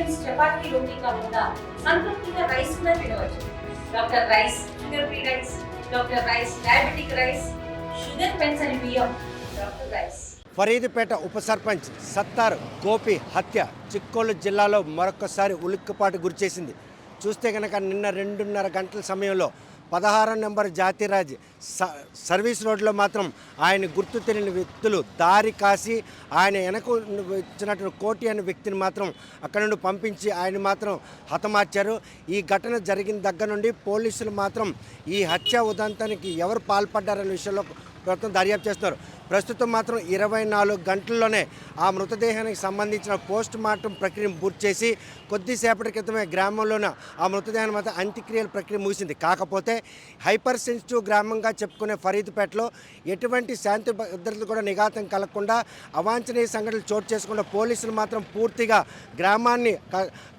Meals chapati రోటీ కాకుండా సంతృప్తిగా rice కూడా తినవచ్చు. Doctor rice, sugar free rice, doctor rice, diabetic rice, sugar పెంచని బియ్యం, డాక్టర్ రైస్. ఫరీదుపేట ఉప సర్పంచ్ సత్తార్ గోపి హత్య చిక్కోలు జిల్లాలో మరొకసారి ఉలిక్కిపాటు గురిచేసింది. చూస్తే కనుక నిన్న 2:30 గంటల సమయంలో 16 నెంబర్ జాతీయరాజ్ సర్వీస్ రోడ్లో మాత్రం ఆయన గుర్తు తెలియని వ్యక్తులు దారి కాసి ఆయన వెనక వచ్చినటువంటి కోటి అనే వ్యక్తిని మాత్రం అక్కడ నుండి పంపించి ఆయన మాత్రం హతమార్చారు. ఈ ఘటన జరిగిన దగ్గర నుండి పోలీసులు మాత్రం ఈ హత్య ఉదంతానికి ఎవరు పాల్పడ్డారనే విషయంలో దర్యాప్తు చేస్తున్నారు. ప్రస్తుతం మాత్రం 24 గంటల్లోనే ఆ మృతదేహానికి సంబంధించిన పోస్ట్ మార్టం ప్రక్రియను పూర్తి చేసి కొద్దిసేపటి క్రితమే గ్రామంలోన ఆ మృతదేహాన్ని మాత్రం అంత్యక్రియల ప్రక్రియ ముగిసింది. కాకపోతే హైపర్ సెన్సిటివ్ గ్రామంగా చెప్పుకునే ఫరీదుపేటలో ఎటువంటి శాంతి భద్రతలు కూడా నిఘాతం కలగకుండా అవాంఛనీయ సంఘటనలు చోటు చేసుకుండా పోలీసులు మాత్రం పూర్తిగా గ్రామాన్ని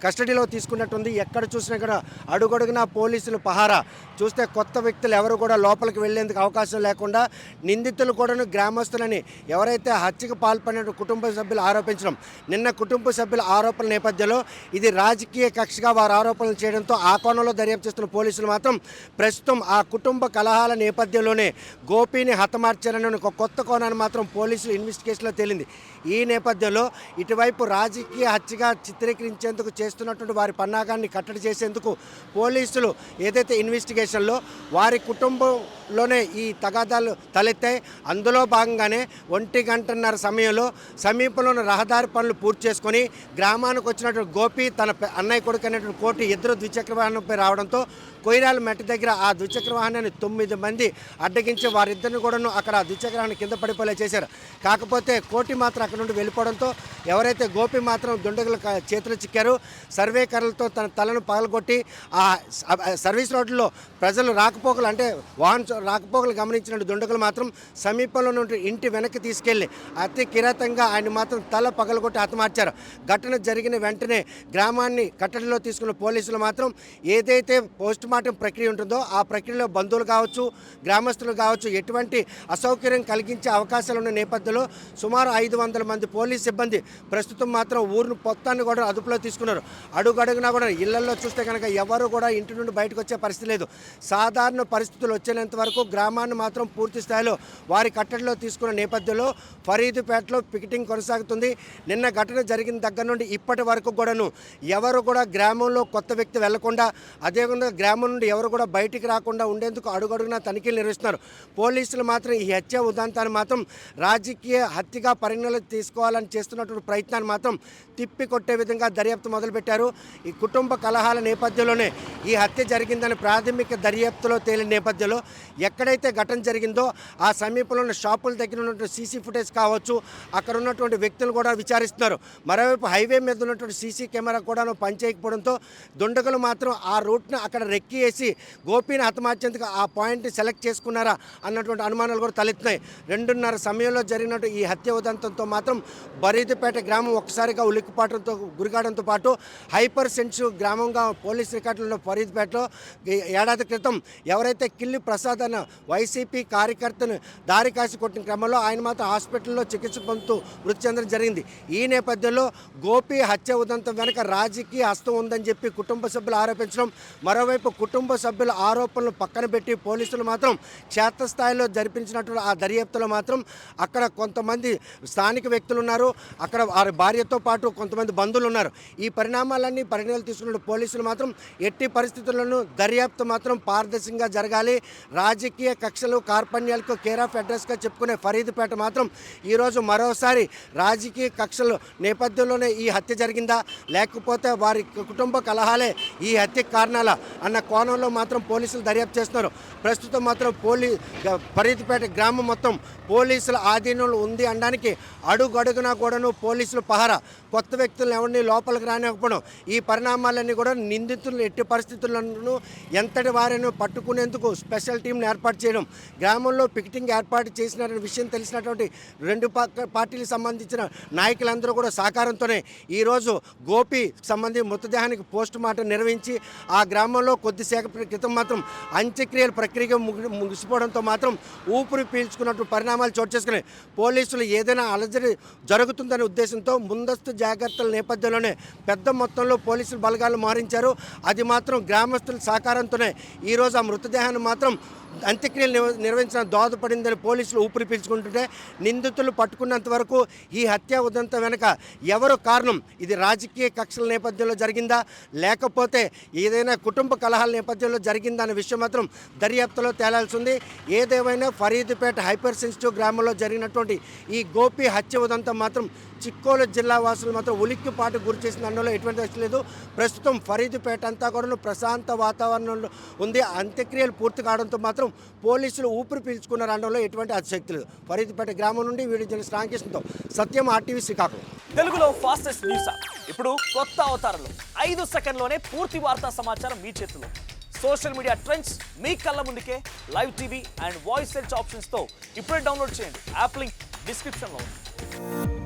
కస్టడీలో తీసుకున్నట్టుంది. ఎక్కడ చూసినా కూడా అడుగడుగునా పోలీసులు పహారా. చూస్తే కొత్త వ్యక్తులు ఎవరు కూడా లోపలికి వెళ్లేందుకు అవకాశం లేకుండా నిందితులు కూడాను గ్రామస్తులని ఎవరైతే హత్యకు పాల్పడిన కుటుంబ సభ్యులు ఆరోపించడం, నిన్న కుటుంబ సభ్యుల ఆరోపణల నేపథ్యంలో ఇది రాజకీయ కక్షగా వారు ఆరోపణలు చేయడంతో ఆ కోణంలో దర్యాప్తు చేస్తున్న పోలీసులు మాత్రం ప్రస్తుతం ఆ కుటుంబ కలహాల నేపథ్యంలోనే గోపిని హతమార్చారని ఒక కొత్త కోణాన్ని మాత్రం పోలీసులు ఇన్వెస్టిగేషన్లో తేలింది. ఈ నేపథ్యంలో ఇటువైపు రాజకీయ హత్యగా చిత్రీకరించేందుకు చేస్తున్నటువంటి వారి పన్నాగాన్ని కట్టడి చేసేందుకు పోలీసులు ఏదైతే ఇన్వెస్టిగేషన్లో వారి కుటుంబంలోనే ఈ తగాదాలు తలెత్తాయి. అందులో భాగంగానే 1:30 సమయంలో సమీపంలోని రహదారి పనులు పూర్తి చేసుకొని గ్రామానికి వచ్చినటువంటి గోపి తన అన్నయ్య కొడుకు అనేటువంటి కోటి ఇద్దరు ద్విచక్ర వాహనంపై రావడంతో కొయిరాల మెట్ట దగ్గర ఆ ద్విచక్ర వాహనాన్ని 9 మంది అడ్డగించి వారిద్దరిని కూడాను అక్కడ ద్విచక్ర వాహనం కింద పడిపోలే చేశారు. కాకపోతే కోటి మాత్రం అక్కడ నుండి వెళ్ళిపోవడంతో ఎవరైతే గోపి మాత్రం దుండగుల చేతులు చిక్కారు. సర్వేకర్లతో తన తలను పగలగొట్టి ఆ సర్వీస్ రోడ్లో ప్రజలు రాకపోకలు అంటే వాహన రాకపోకలు గమనించిన దుండగులు మాత్రం సమీపంలో నుండి ఇంటి వెనక్కి తీసుకెళ్లి అతి కిరాతంగా ఆయన మాత్రం తల పగలగొట్టి హతమార్చారు. ఘటన జరిగిన వెంటనే గ్రామాన్ని కట్టడిలో తీసుకున్న పోలీసులు మాత్రం ఏదైతే పోస్ట్ మార్టం ప్రక్రియ ఉంటుందో ఆ ప్రక్రియలో బంధువులు కావచ్చు, గ్రామస్తులు కావచ్చు ఎటువంటి అసౌకర్యం కలిగించే అవకాశాలు ఉన్న నేపథ్యంలో సుమారు 500 మంది పోలీస్ సిబ్బంది ప్రస్తుతం మాత్రం ఊరిని మొత్తాన్ని కూడా అదుపులో తీసుకున్నారు. అడుగడుగునా కూడా ఇళ్లలో చూస్తే కనుక ఎవరు కూడా ఇంటి నుండి బయటకు వచ్చే పరిస్థితి లేదు. సాధారణ పరిస్థితులు వచ్చేంత వరకు గ్రామాన్ని మాత్రం పూర్తి స్థాయిలో వారి కట్టడిలో తీసుకున్న నేపథ్యంలో ఫరీదుపేటలో పికెటింగ్ కొనసాగుతుంది. నిన్న ఘటన జరిగిన దగ్గర నుండి ఇప్పటి వరకు కూడాను ఎవరు కూడా గ్రామంలో కొత్త వ్యక్తి వెళ్లకుండా అదేవిధంగా గ్రామం నుండి ఎవరు కూడా బయటికి రాకుండా ఉండేందుకు అడుగడుగునా తనిఖీలు నిర్వహిస్తున్నారు. పోలీసులు మాత్రం ఈ హత్య ఉదంతాన్ని మాత్రం రాజకీయ హత్యగా పరిగణలోకి తీసుకోవాలని చేస్తున్నటువంటి ప్రయత్నాన్ని మాత్రం తిప్పికొట్టే విధంగా దర్యాప్తు మొదలుపెట్టారు. ఈ కుటుంబ కలహాల నేపథ్యంలోనే ఈ హత్య జరిగిందని ప్రాథమిక దర్యాప్తులో తేలిన నేపథ్యంలో ఎక్కడైతే ఘటన జరిగిందో ఆ సమీపంలో ఉన్న షాపుల దగ్గర ఉన్నటువంటి సీసీ ఫుటేజ్ కావచ్చు, అక్కడ ఉన్నటువంటి వ్యక్తులు కూడా విచారిస్తున్నారు. మరోవైపు హైవే మీద ఉన్నటువంటి సీసీ కెమెరా కూడా పనిచేయకపోవడంతో దుండగులు మాత్రం ఆ రూట్ను అక్కడ రెక్కి వేసి గోపిని హతమార్చేందుకు ఆ పాయింట్ని సెలెక్ట్ చేసుకున్నారా అన్నటువంటి అనుమానాలు కూడా తలెత్తున్నాయి. 2:30 సమయంలో జరిగినట్టు ఈ హత్య ఉదంతంతో మాత్రం ఫరీదుపేట గ్రామం ఒక్కసారిగా ఉలిక్కిపాటుతో గురికాడంతో పాటు హైపర్ సెన్సిటివ్ గ్రామంగా పోలీస్ రికార్డులలో ఫరీదుపేటలో ఏడాది క్రితం ఎవరైతే కిల్లి ప్రసాద్ అన్న వైసీపీ కార్యకర్తను దారి కాసి కొట్టిన క్రమంలో ఆయన మాత్రం హాస్పిటల్లో చికిత్స పొందుతూ మృతి చెందడం జరిగింది. ఈ నేపథ్యంలో గోపి హత్య ఉదంతం వెనుక రాజకీయ హస్తం ఉందని చెప్పి కుటుంబ సభ్యులు ఆరోపించడం, మరోవైపు కుటుంబ సభ్యుల ఆరోపణలు పక్కన పెట్టి పోలీసులు మాత్రం క్షేత్రస్థాయిలో జరిపించినటువంటి ఆ దర్యాప్తులో మాత్రం అక్కడ కొంతమంది స్థానిక వ్యక్తులు ఉన్నారు, అక్కడ వారి భార్యతో పాటు కొంతమంది బంధువులు ఉన్నారు. ఈ పరిణామాలన్నీ పరిగణనలు తీసుకున్న పోలీసులు మాత్రం ఎట్టి పరిస్థితుల్లోనూ దర్యాప్తు మాత్రం పారదర్శకంగా జరగాలి. రాజకీయ కక్షలు కార్పణ్యాలకు కేర్ ఆఫ్ అడ్రస్గా చెప్పుకునే ఫరీదుపేట మాత్రం ఈరోజు మరోసారి రాజకీయ కక్షలు నేపథ్యంలోనే ఈ హత్య జరిగిందా లేకపోతే వారి కుటుంబ కలహాలే ఈ హత్యకు కారణాలా అన్న కోణంలో మాత్రం పోలీసులు దర్యాప్తు చేస్తున్నారు. ప్రస్తుతం మాత్రం ఫరీదుపేట గ్రామం మొత్తం పోలీసుల ఆధీనంలో ఉంది అనడానికి అడుగడుగునా కూడాను పోలీసులు పహారా. కొత్త వ్యక్తులను ఎవరిని లోపలికి రానివ్వకపోవడం, ఈ పరిణామాలన్నీ కూడా నిందితులను ఎట్టి పరిస్థితులను ఎంతటి వారిని పట్టుకునేందుకు స్పెషల్ టీంను ఏర్పాటు చేయడం, గ్రామంలో పికెటింగ్ ఏర్పాటు చేసిన విషయం తెలిసినటువంటి 2 పార్టీలకు సంబంధించిన నాయకులందరూ కూడా సహకారంతోనే ఈరోజు గోపి సంబంధించి మృతదేహానికి పోస్ట్ మార్టం నిర్వహించి ఆ గ్రామంలో కొద్దిసేపటి క్రితం మాత్రం అంత్యక్రియల ప్రక్రియ ముగిసిపోవడంతో మాత్రం ఊపిరి పీల్చుకున్నట్టు పరిణామాలు చోటు చేసుకున్నాయి. పోలీసులు ఏదైనా అలజడి అలజడి జరుగుతుందనే ఉద్దేశంతో ముందస్తు జాగ్రత్తల నేపథ్యంలోనే పెద్ద మొత్తంలో పోలీసులు బలగాలు మారించారు. అది మాత్రం గ్రామస్తుల సహకారంతోనే ఈరోజు ఆ మృతదేహాన్ని మాత్రం అంత్యక్రియలు నిర్వహించడం దోహదపడిందని పోలీసులు ఊపిరి పీల్చుకుంటుంటే నిందితులు పట్టుకున్నంత వరకు ఈ హత్య ఉదంతం వెనక ఎవరు కారణం, ఇది రాజకీయ కక్షల నేపథ్యంలో జరిగిందా లేకపోతే ఏదైనా కుటుంబ కలహాల నేపథ్యంలో జరిగిందా అనే విషయం మాత్రం దర్యాప్తులో తేలాల్సి ఉంది. ఏదేమైనా ఫరీదుపేట హైపర్ సెన్సిటివ్ గ్రామంలో జరిగినటువంటి ఈ గోపి హత్య ఉదంతం మాత్రం చిక్కోలు జిల్లా వాసులు మాత్రం ఉలిక్కిపాటు గురి చేసిన అనడంలో ఎటువంటి దశ లేదు. ప్రస్తుతం ఫరీదుపేట అంతా కూడా ప్రశాంత వాతావరణంలో ఉంది. అంత్యక్రియలు పూర్తి కావడంతో మాత్రం పోలీసులు ఊపిరి పీల్చుకున్నారు అనడంలో ఎటువంటి అతిశక్తి లేదు. ఫరీదుపేట గ్రామం నుండి వీడియో జర్నలిస్ట్ రామకృష్ణతో సత్యం, RTV శ్రీకాకుళం. తెలుగులో ఫాస్టెస్ట్ న్యూస్ ఇప్పుడు కొత్త అవతారంలో 5 సెకండ్లోనే పూర్తి వార్తా సమాచారం మీ చేతిలో. సోషల్ మీడియా ట్రెండ్స్ మీ కళ్ళ ముందుకే live TV and voice search ఆప్షన్స్తో ఇప్పుడే డౌన్లోడ్ చేయండి. యాప్ లింక్ డిస్క్రిప్షన్లో ఉంది.